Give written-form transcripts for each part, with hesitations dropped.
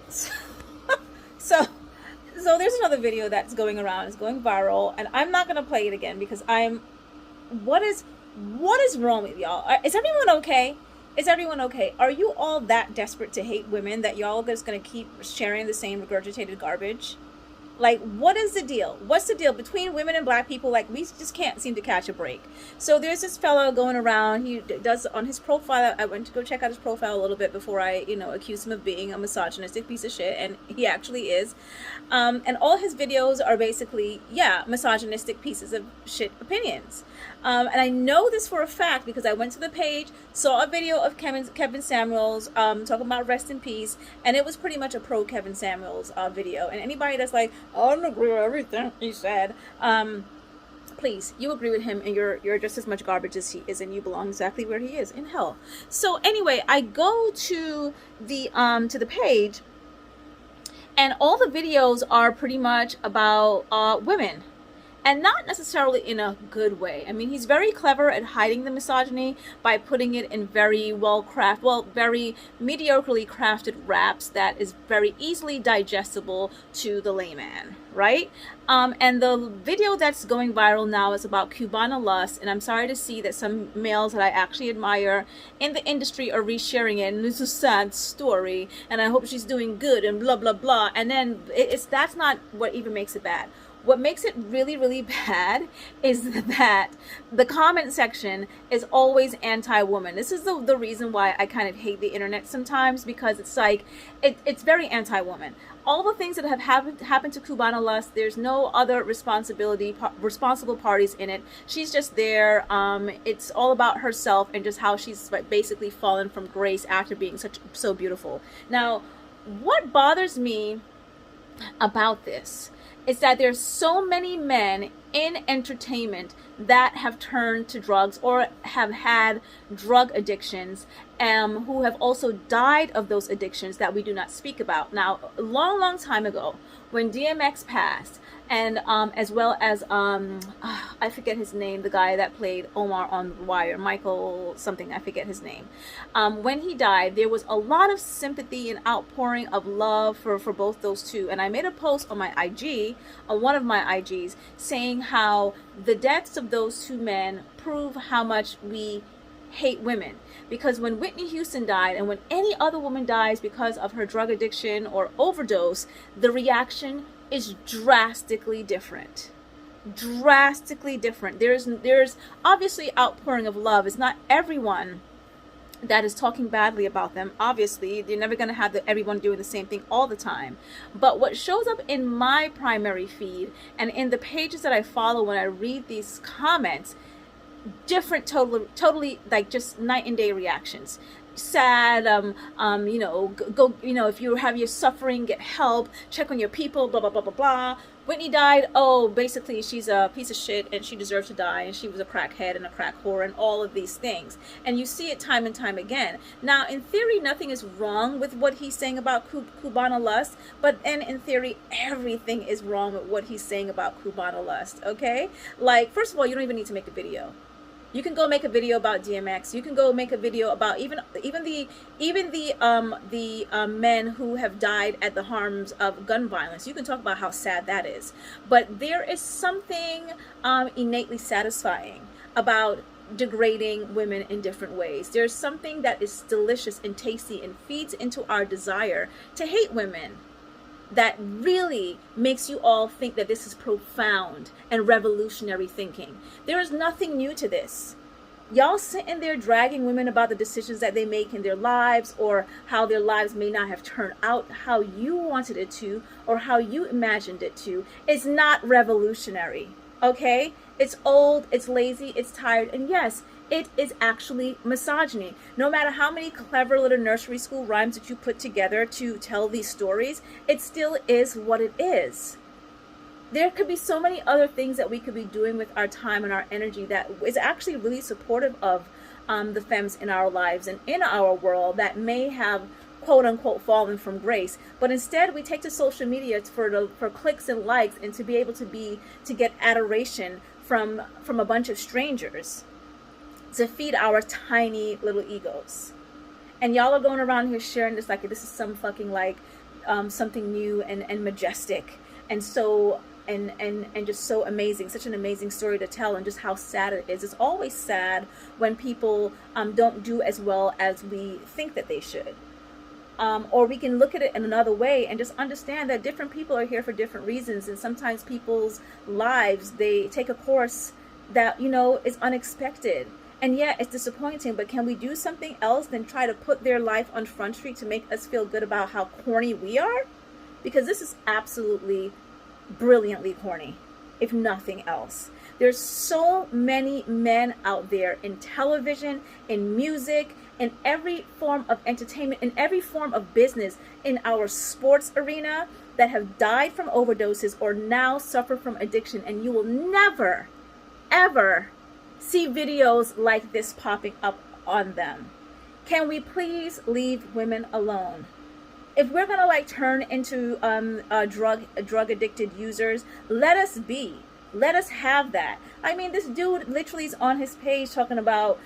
So, so, so there's another video that's going around. It's going viral, and I'm not gonna play it again because I'm. What is, what is wrong with y'all? Is everyone okay? Is everyone okay? Are you all that desperate to hate women that y'all are just gonna keep sharing the same regurgitated garbage? Like, what is the deal? What's the deal between women and black people? Like, we just can't seem to catch a break. So there's this fellow going around. He does on his profile. I went to go check out his profile a little bit before I, accuse him of being a misogynistic piece of shit, and he actually is. And all his videos are basically, yeah, misogynistic pieces of shit opinions. And I know this for a fact because I went to the page, saw a video of Kevin Samuels talking about rest in peace, and it was pretty much a pro Kevin Samuels video. And anybody that's like, I don't agree with everything he said, please, you agree with him, and you're just as much garbage as he is, and you belong exactly where he is, in hell. So anyway, I go to the page, and all the videos are pretty much about women, and not necessarily in a good way. I mean, he's very clever at hiding the misogyny by putting it in very very mediocrely crafted raps that is very easily digestible to the layman, right? And the video that's going viral now is about Cubana lust, and I'm sorry to see that some males that I actually admire in the industry are resharing it, and it's a sad story, and I hope she's doing good, and blah blah blah. And then that's not what even makes it bad. What makes it really, really bad is that the comment section is always anti-woman. This is the reason why I kind of hate the internet sometimes, because it's like, it's very anti-woman. All the things that have happened to Cubana Lust, there's no other responsible parties in it. She's just there. It's all about herself and just how she's basically fallen from grace after being so beautiful. Now, what bothers me about this is that there's so many men in entertainment that have turned to drugs or have had drug addictions, who have also died of those addictions that we do not speak about. Now, a long, long time ago, when DMX passed, and as well as I forget his name, the guy that played Omar on The Wire, Michael something, I forget his name. When he died, there was a lot of sympathy and outpouring of love for both those two. And I made a post on my IG, on one of my IGs, saying how the deaths of those two men prove how much we hate women. Because when Whitney Houston died, and when any other woman dies because of her drug addiction or overdose, the reaction is drastically different. Drastically different. There's obviously outpouring of love. It's not everyone that is talking badly about them. Obviously, you're never going to have everyone doing the same thing all the time. But what shows up in my primary feed and in the pages that I follow when I read these comments, different, totally like just night and day reactions. Sad, go, if you have your suffering, get help, check on your people, blah blah blah blah blah. Whitney died, oh, basically she's a piece of shit and she deserves to die, and she was a crackhead and a crack whore and all of these things. And you see it time and time again. Now, in theory, nothing is wrong with what he's saying about Cubana Lust, but then in theory, everything is wrong with what he's saying about Cubana Lust, okay? Like, first of all, you don't even need to make a video. You can go make a video about DMX. You can go make a video about even the men who have died at the harms of gun violence. You can talk about how sad that is. But there is something innately satisfying about degrading women in different ways. There's something that is delicious and tasty and feeds into our desire to hate women, that really makes you all think that this is profound and revolutionary thinking. There is nothing new to this. Y'all sitting there dragging women about the decisions that they make in their lives, or how their lives may not have turned out how you wanted it to, or how you imagined it to, is not revolutionary, okay? It's old, it's lazy, it's tired, and yes, it is actually misogyny. No matter how many clever little nursery school rhymes that you put together to tell these stories, it still is what it is. There could be so many other things that we could be doing with our time and our energy that is actually really supportive of the femmes in our lives and in our world that may have quote unquote fallen from grace. But instead we take to social media for clicks and likes, and to be able to get adoration from a bunch of strangers, to feed our tiny little egos. And y'all are going around here sharing this like this is some fucking like something new and majestic, and so and just so amazing, such an amazing story to tell, and just how sad it is. It's always sad when people don't do as well as we think that they should. Or we can look at it in another way and just understand that different people are here for different reasons, and sometimes people's lives, they take a course that, you know, is unexpected, and yeah, it's disappointing. But can we do something else than try to put their life on Front Street to make us feel good about how corny we are? Because this is absolutely brilliantly corny, if nothing else. There's so many men out there in television, in music, in every form of entertainment, in every form of business, in our sports arena, that have died from overdoses or now suffer from addiction, and you will never, ever see videos like this popping up on them. Can we please leave women alone? If we're gonna like turn into drug addicted users, let us be. Let us have that. I mean, this dude literally is on his page talking about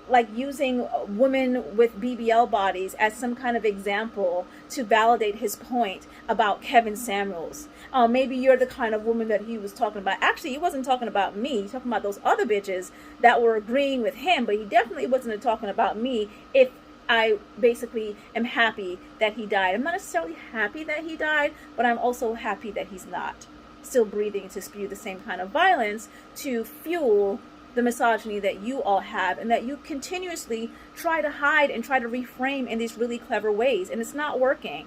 like using women with BBL bodies as some kind of example to validate his point about Kevin Samuels. Maybe you're the kind of woman that he was talking about. Actually, he wasn't talking about me. He's talking about those other bitches that were agreeing with him, but he definitely wasn't talking about me. If I basically am happy that he died. I'm not necessarily happy that he died, but I'm also happy that he's not still breathing to spew the same kind of violence to fuel the misogyny that you all have, and that you continuously try to hide and try to reframe in these really clever ways. And it's not working.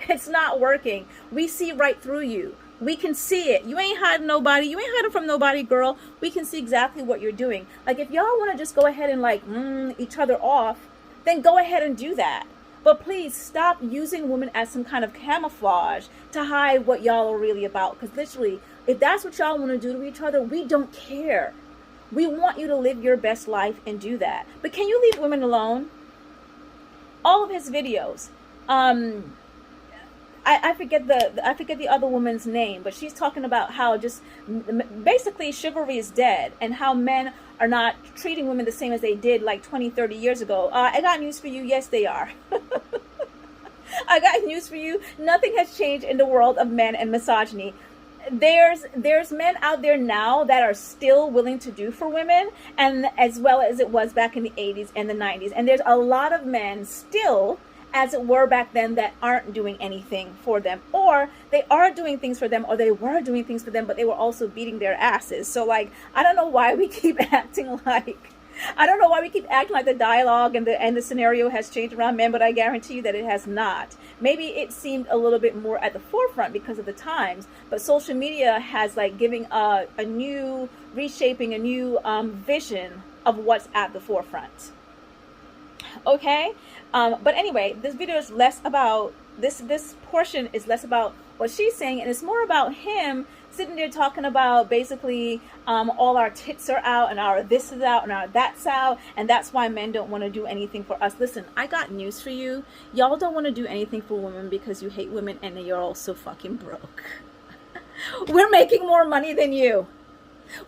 It's not working. We see right through you. We can see it. You ain't hiding nobody. You ain't hiding from nobody, girl. We can see exactly what you're doing. Like, if y'all want to just go ahead and like each other off, then go ahead and do that. But please stop using women as some kind of camouflage to hide what y'all are really about. Because literally, if that's what y'all want to do to each other, we don't care. We want you to live your best life and do that. But can you leave women alone? All of his videos. I forget the other woman's name, but she's talking about how just basically chivalry is dead, and how men are not treating women the same as they did like 20, 30 years ago. I got news for you. Yes, they are. I got news for you. Nothing has changed in the world of men and misogyny. There's men out there now that are still willing to do for women, and as well as it was back in the 80s and the 90s. And there's a lot of men still, as it were back then, that aren't doing anything for them, or they are doing things for them, or they were doing things for them, but they were also beating their asses. So like, I don't know why we keep acting like the dialogue and the scenario has changed around men, but I guarantee you that it has not. Maybe it seemed a little bit more at the forefront because of the times, but social media has like giving a new reshaping, a new vision of what's at the forefront. Okay, but anyway, this video is less about this portion is less about what she's saying, and it's more about him sitting there talking about basically all our tits are out, and our this is out, and our that's out, and that's why men don't want to do anything for us. Listen, I got news for you. Y'all don't want to do anything for women because you hate women, and you're all so fucking broke. We're making more money than you.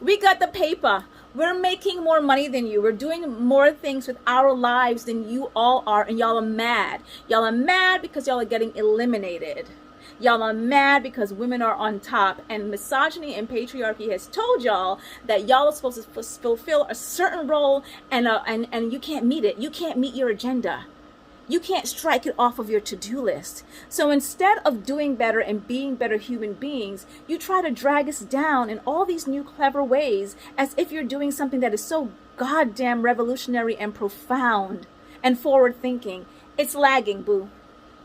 We got the paper. We're making more money than you. We're doing more things with our lives than you all are, and y'all are mad. Y'all are mad because y'all are getting eliminated. Y'all are mad because women are on top, and misogyny and patriarchy has told y'all that y'all are supposed to fulfill a certain role, and you can't meet it. You can't meet your agenda. You can't strike it off of your to-do list. So instead of doing better and being better human beings, you try to drag us down in all these new clever ways, as if you're doing something that is so goddamn revolutionary and profound and forward-thinking. It's lagging, boo.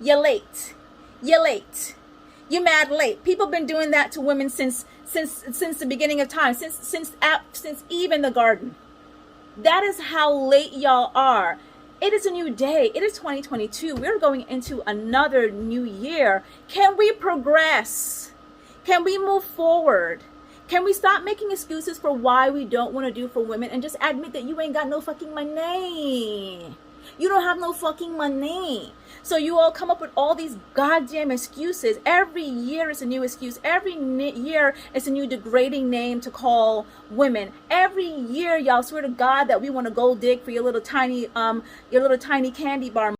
You're late. You're late. You're mad late. People have been doing that to women since the beginning of time, since Eve in the garden. That is how late y'all are. It is a new day. It is 2022. We're going into another new year. Can we progress? Can we move forward? Can we stop making excuses for why we don't want to do for women and just admit that you ain't got no fucking money? You don't have no fucking money. So you all come up with all these goddamn excuses. Every year is a new excuse. Every year is a new degrading name to call women. Every year, y'all swear to God that we want to go dig for your little tiny candy bar.